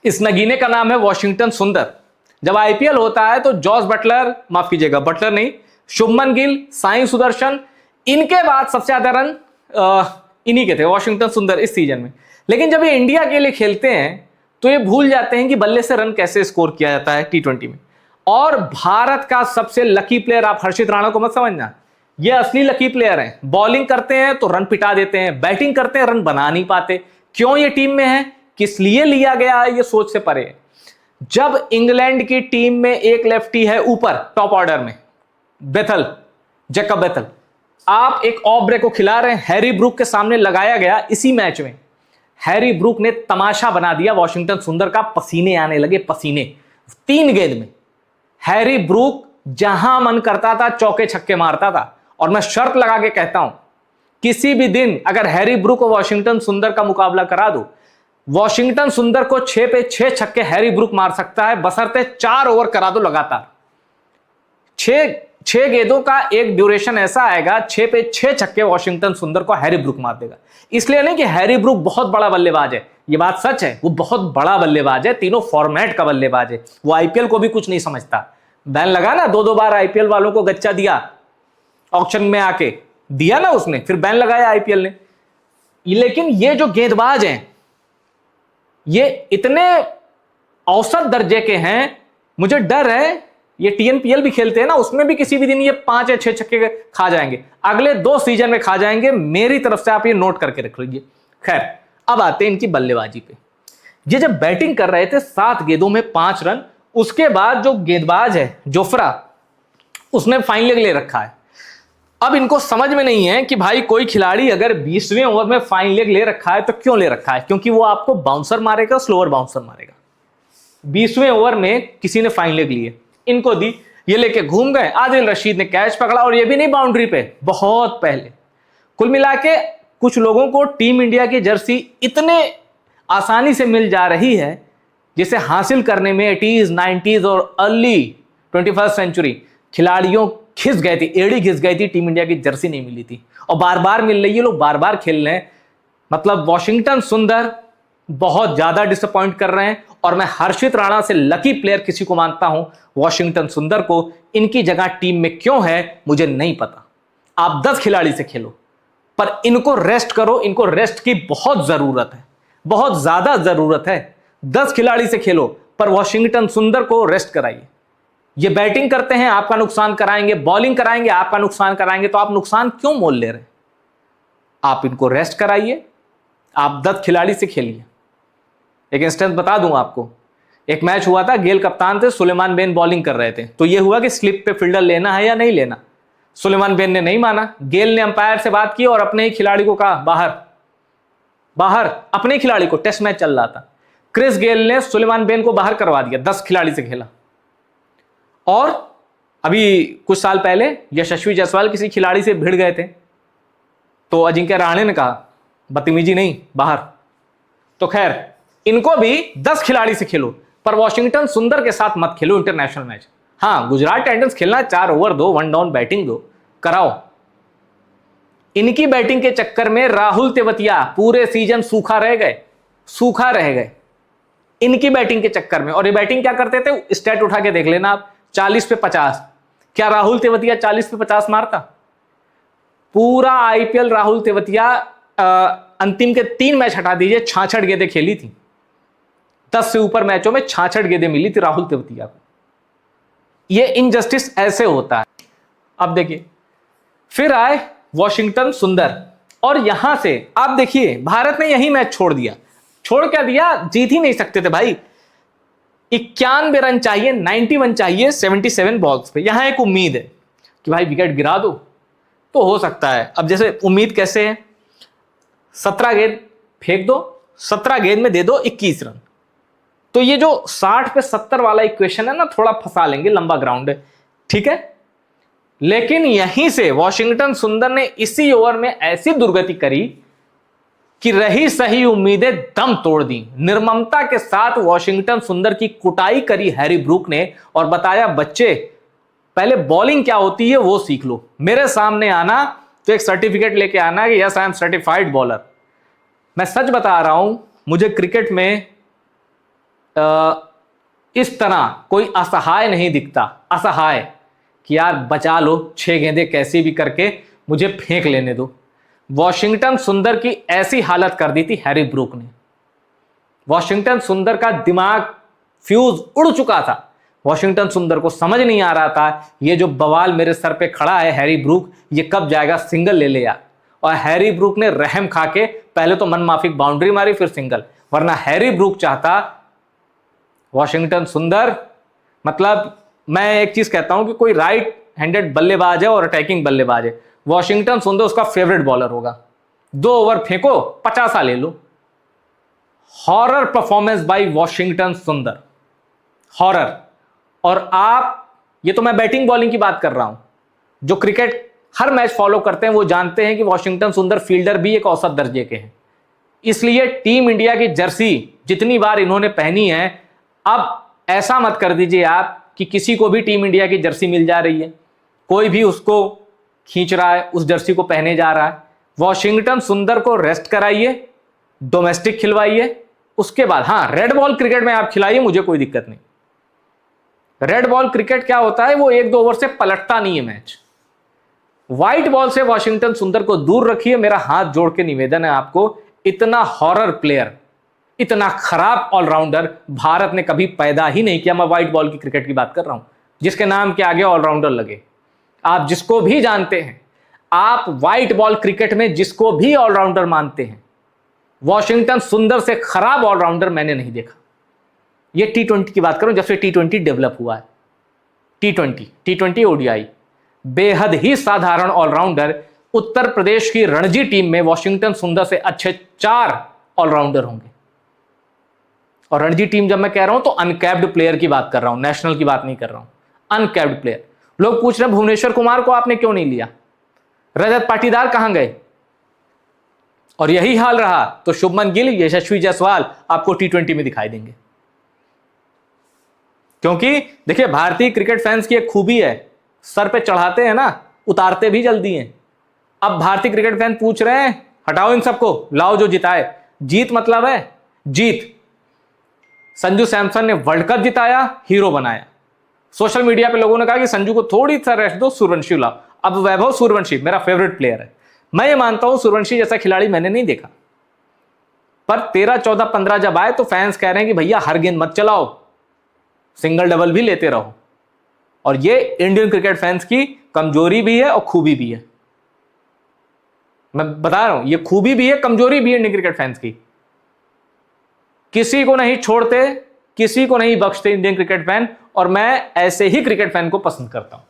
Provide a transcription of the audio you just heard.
इस नगीने का नाम है वॉशिंगटन सुंदर। जब आईपीएल होता है तो जॉस बटलर, माफ कीजिएगा बटलर नहीं, शुभमन गिल, साई सुदर्शन, इनके बाद सबसे ज्यादा रन इन्हीं के थे, वॉशिंगटन सुंदर इस सीजन में। लेकिन जब ये इंडिया के लिए खेलते हैं तो ये भूल जाते हैं कि बल्ले से रन कैसे स्कोर किया जाता है टी20 में। और भारत का सबसे लकी प्लेयर, आप हर्षित राणा को मत समझना, ये असली लकी प्लेयर हैं। बॉलिंग करते हैं तो रन पिटा देते हैं, बैटिंग करते हैं रन बना नहीं पाते। क्यों ये टीम में है, किस लिए लिया गया है, ये सोच से परे है। जब इंग्लैंड की टीम में एक लेफ्टी है ऊपर टॉप ऑर्डर में, बेथल, जैकब बेथल, आप एक ऑफ ब्रेक को खिला रहे हैं, हैरी ब्रूक के सामने लगाया गया इसी मैच में, हैरी ब्रूक ने तमाशा बना दिया वॉशिंगटन सुंदर का, पसीने आने लगे, पसीने 3 गेंद में। हैरी ब्रूक जहां मन करता था चौके छक्के मारता था। और मैं शर्त लगा के कहता हूं, किसी भी दिन अगर हैरी ब्रूक और वॉशिंगटन सुंदर का मुकाबला करा दो, वॉशिंगटन सुंदर को 6 पे 6 छक्के हैरी ब्रूक मार सकता है, बशर्ते 4 ओवर करा दो लगातार। 6 गेंदों का एक ड्यूरेशन ऐसा आएगा, 6 पे 6 छक्के वॉशिंगटन सुंदर को हैरी ब्रूक मार देगा। इसलिए नहीं कि हैरी ब्रूक बहुत बड़ा बल्लेबाज है, ये बात सच है, वो बहुत बड़ा बल्लेबाज है, तीनों फॉर्मेट का बल्लेबाज है। वो आईपीएल को भी कुछ नहीं समझता। बैन लगा ना, 2-2 बार आईपीएल वालों को गच्चा दिया, ऑक्शन में आके दिया ना उसने, फिर बैन लगाया आईपीएल ने। लेकिन ये जो गेंदबाज हैं, ये इतने औसत दर्जे के हैं, मुझे डर है ये टीएनपीएल भी खेलते हैं ना, उसमें भी किसी भी दिन ये 5 या 6 छक्के खा जाएंगे, अगले 2 सीजन में खा जाएंगे। मेरी तरफ से आप ये नोट करके रख लीजिए। खैर, अब आते हैं इनकी बल्लेबाजी पे। ये जब बैटिंग कर रहे थे 7 गेंदों में 5 रन, उसके बाद जो गेंदबाज है जोफ्रा, उसने फाइन लेग ले रखा है। अब इनको समझ में नहीं है कि भाई कोई खिलाड़ी अगर 20वें ओवर में फाइन लेग ले रखा है तो क्यों ले रखा है, क्योंकि वो आपको बाउंसर मारेगा, स्लोअर बाउंसर मारेगा। 20वें ओवर में किसी ने फाइन लेग ली है, इनको दी, ये लेके घूम गए, आदिल रशीद ने कैच पकड़ा, और ये भी नहीं बाउंड्री पे, बहुत पहले। कुल मिला के कुछ लोगों को टीम इंडिया की जर्सी इतने आसानी से मिल जा रही है जिसे हासिल करने में 80s, 90s और अर्ली 21st सेंचुरी खिलाड़ियों खिस गए थे, एड़ी घिस गई थी, टीम इंडिया की जर्सी नहीं मिली थी, और बार बार मिल रही है, लोग बार बार खेल रहे हैं। मतलब वॉशिंगटन सुंदर बहुत ज्यादा डिसअपॉइंट कर रहे हैं, और मैं हर्षित राणा से लकी प्लेयर किसी को मानता हूं, वॉशिंगटन सुंदर को। इनकी जगह टीम में क्यों है मुझे नहीं पता। आप 10 खिलाड़ी से खेलो, पर इनको रेस्ट करो, इनको रेस्ट की बहुत जरूरत है, बहुत ज्यादा जरूरत है। 10 खिलाड़ी से खेलो, पर वॉशिंगटन सुंदर को रेस्ट कराइए। ये बैटिंग करते हैं आपका नुकसान कराएंगे, बॉलिंग कराएंगे आपका नुकसान कराएंगे, तो आप नुकसान क्यों मोल ले रहे हैं? आप इनको रेस्ट कराइए, आप 10 खिलाड़ी से खेलिए। एक इंस्टेंस बता दूं आपको, एक मैच हुआ था, गेल कप्तान थे, सुलेमान बेन बॉलिंग कर रहे थे, तो यह हुआ कि स्लिप पे फील्डर लेना है या नहीं लेना। सुलेमान बेन ने नहीं माना, गेल ने अंपायर से बात की और अपने ही खिलाड़ी को कहा बाहर बाहर, अपने ही खिलाड़ी को, टेस्ट मैच चल रहा था। क्रिस गेल ने सुलेमान बेन को बाहर करवा दिया, 10 खिलाड़ी से खेला। और अभी कुछ साल पहले यशस्वी जायसवाल किसी खिलाड़ी से भिड़ गए थे, तो अजिंक्य रहाणे ने कहा बदतमीजी नहीं, बाहर। तो खैर, इनको भी 10 खिलाड़ी से खेलो, पर वॉशिंगटन सुंदर के साथ मत खेलो इंटरनेशनल मैच। हां, गुजरात टाइटंस खेलना, 4 ओवर दो, 1 डाउन बैटिंग दो, कराओ। इनकी बैटिंग के चक्कर में राहुल तेवतिया पूरे सीजन सूखा रह गए इनकी बैटिंग के चक्कर में। और ये बैटिंग क्या करते थे, स्टैट उठा के देख लेना आप, 40 पे 50। क्या राहुल तेवतिया 40 पे 50 मारता? पूरा आईपीएल राहुल तेवतिया, अंतिम के 3 मैच हटा दीजिए, 66 गेंदें खेली थी। 10 से ऊपर मैचों में 66 गेंदें मिली थी राहुल तेवतिया को। ये इनजस्टिस ऐसे होता है। अब देखिए, फिर आए वॉशिंगटन सुंदर, और यहां से आप देखिए भारत ने यही मैच छोड़ दिया। छोड़ क्या दिया, जीत ही नहीं सकते थे भाई। 91 रन चाहिए, 91 चाहिए 77 बॉल्स पे। यहां एक उम्मीद है कि भाई विकेट गिरा दो तो हो सकता है। अब जैसे उम्मीद कैसे है, 17 गेंद फेंक दो, 17 गेंद में दे दो 21 रन। तो ये जो 60 पे 70 वाला इक्वेशन है ना, थोड़ा फंसा लेंगे, लंबा ग्राउंड है, ठीक है। लेकिन यहीं से वॉशिंगटन सुंदर ने इसी ओवर में ऐसी दुर्गति करी कि रही सही उम्मीदें दम तोड़ दी। निर्ममता के साथ वॉशिंगटन सुंदर की कुटाई करी हैरी ब्रूक ने, और बताया बच्चे पहले बॉलिंग क्या होती है वो सीख लो, मेरे सामने आना तो एक सर्टिफिकेट लेके आना कि yes I am certified bowler. मैं सच बता रहा हूं, मुझे क्रिकेट में इस तरह कोई असहाय नहीं दिखता, असहाय कि यार बचा लो, 6 गेंदें कैसी भी करके मुझे फेंक लेने दो। वॉशिंगटन सुंदर की ऐसी हालत कर दी थी हैरी ब्रूक ने। वॉशिंगटन सुंदर का दिमाग फ्यूज उड़ चुका था। वॉशिंगटन सुंदर को समझ नहीं आ रहा था ये जो बवाल मेरे सर पे खड़ा है हैरी ब्रूक, ये कब जाएगा सिंगल ले ले यार। और हैरी ब्रूक ने रहम खा के पहले तो मनमाफिक बाउंड्री मारी, फिर सिंगल, वरना हैरी ब्रूक चाहता वॉशिंगटन सुंदर, मतलब मैं एक चीज कहता हूं कि कोई राइट हैंडेड बल्लेबाज है और अटैकिंग बल्लेबाज है, वॉशिंगटन सुंदर उसका फेवरेट बॉलर होगा। 2 ओवर फेंको, 50 ले लो। हॉरर परफॉर्मेंस बाय वॉशिंगटन सुंदर, हॉरर। और आप, ये तो मैं बैटिंग बॉलिंग की बात कर रहा हूं, जो क्रिकेट हर मैच फॉलो करते हैं वो जानते हैं कि वॉशिंगटन सुंदर फील्डर भी एक औसत दर्जे के हैं। इसलिए टीम इंडिया की जर्सी जितनी बार इन्होंने पहनी है, अब ऐसा मत कर दीजिए आप कि किसी को भी टीम इंडिया की जर्सी मिल जा रही है, कोई भी उसको खींच रहा है, उस जर्सी को पहने जा रहा है। वॉशिंगटन सुंदर को रेस्ट कराइए, डोमेस्टिक खिलवाइए, उसके बाद हाँ रेड बॉल क्रिकेट में आप खिलाइए, मुझे कोई दिक्कत नहीं। रेड बॉल क्रिकेट क्या होता है, वो 1-2 ओवर से पलटता नहीं है मैच। व्हाइट बॉल से वॉशिंगटन सुंदर को दूर रखिए, मेरा हाथ जोड़ के निवेदन है आपको। इतना हॉरर प्लेयर, इतना खराब ऑलराउंडर भारत ने कभी पैदा ही नहीं किया। मैं व्हाइट बॉल की क्रिकेट की बात कर रहा हूं, जिसके नाम के आगे ऑलराउंडर लगे। आप जिसको भी जानते हैं, आप व्हाइट बॉल क्रिकेट में जिसको भी ऑलराउंडर मानते हैं, वॉशिंगटन सुंदर से खराब ऑलराउंडर मैंने नहीं देखा। ये T20 की बात करूं, जब से T20 डेवलप हुआ है, T20 ODI, बेहद ही साधारण ऑलराउंडर। उत्तर प्रदेश की रणजी टीम में वॉशिंगटन सुंदर से अच्छे 4 ऑलराउंडर होंगे। और रणजी टीम जब मैं कह रहा हूं तो अनकैप्ड प्लेयर की बात कर रहा हूं, नेशनल की बात नहीं कर रहा हूं, अनकैप्ड प्लेयर। लोग पूछ रहे हैं भुवनेश्वर कुमार को आपने क्यों नहीं लिया, रजत पाटीदार कहां गए? और यही हाल रहा तो शुभमन गिल, यशस्वी जायसवाल आपको T20 में दिखाई देंगे। क्योंकि देखिए, भारतीय क्रिकेट फैंस की एक खूबी है, सर पे चढ़ाते हैं ना, उतारते भी जल्दी हैं। अब भारतीय क्रिकेट फैन पूछ रहे हैं हटाओ इन सबको, लाओ जो जिताए। जीत मतलब है जीत। संजू सैमसन ने वर्ल्ड कप जिताया, हीरो बनाया। सोशल मीडिया पे लोगों ने कहा कि संजू को थोड़ी सा रेस्ट दो, सूर्यवंशी लाओ। अब वैभव सूर्यवंशी मेरा फेवरेट प्लेयर है, मैं ये मानता हूं सूर्यवंशी जैसा खिलाड़ी मैंने नहीं देखा, पर 13, 14, 15 जब आए तो फैंस कह रहे हैं कि भैया हर गेंद मत चलाओ, सिंगल डबल भी लेते रहो। और ये इंडियन क्रिकेट फैंस की कमजोरी भी है और खूबी भी है। मैं बता रहा हूं, ये खूबी भी है, कमजोरी भी है इंडियन क्रिकेट फैंस की। किसी को नहीं छोड़ते, किसी को नहीं बख्शते इंडियन क्रिकेट फैन, और मैं ऐसे ही क्रिकेट फैन को पसंद करता हूं।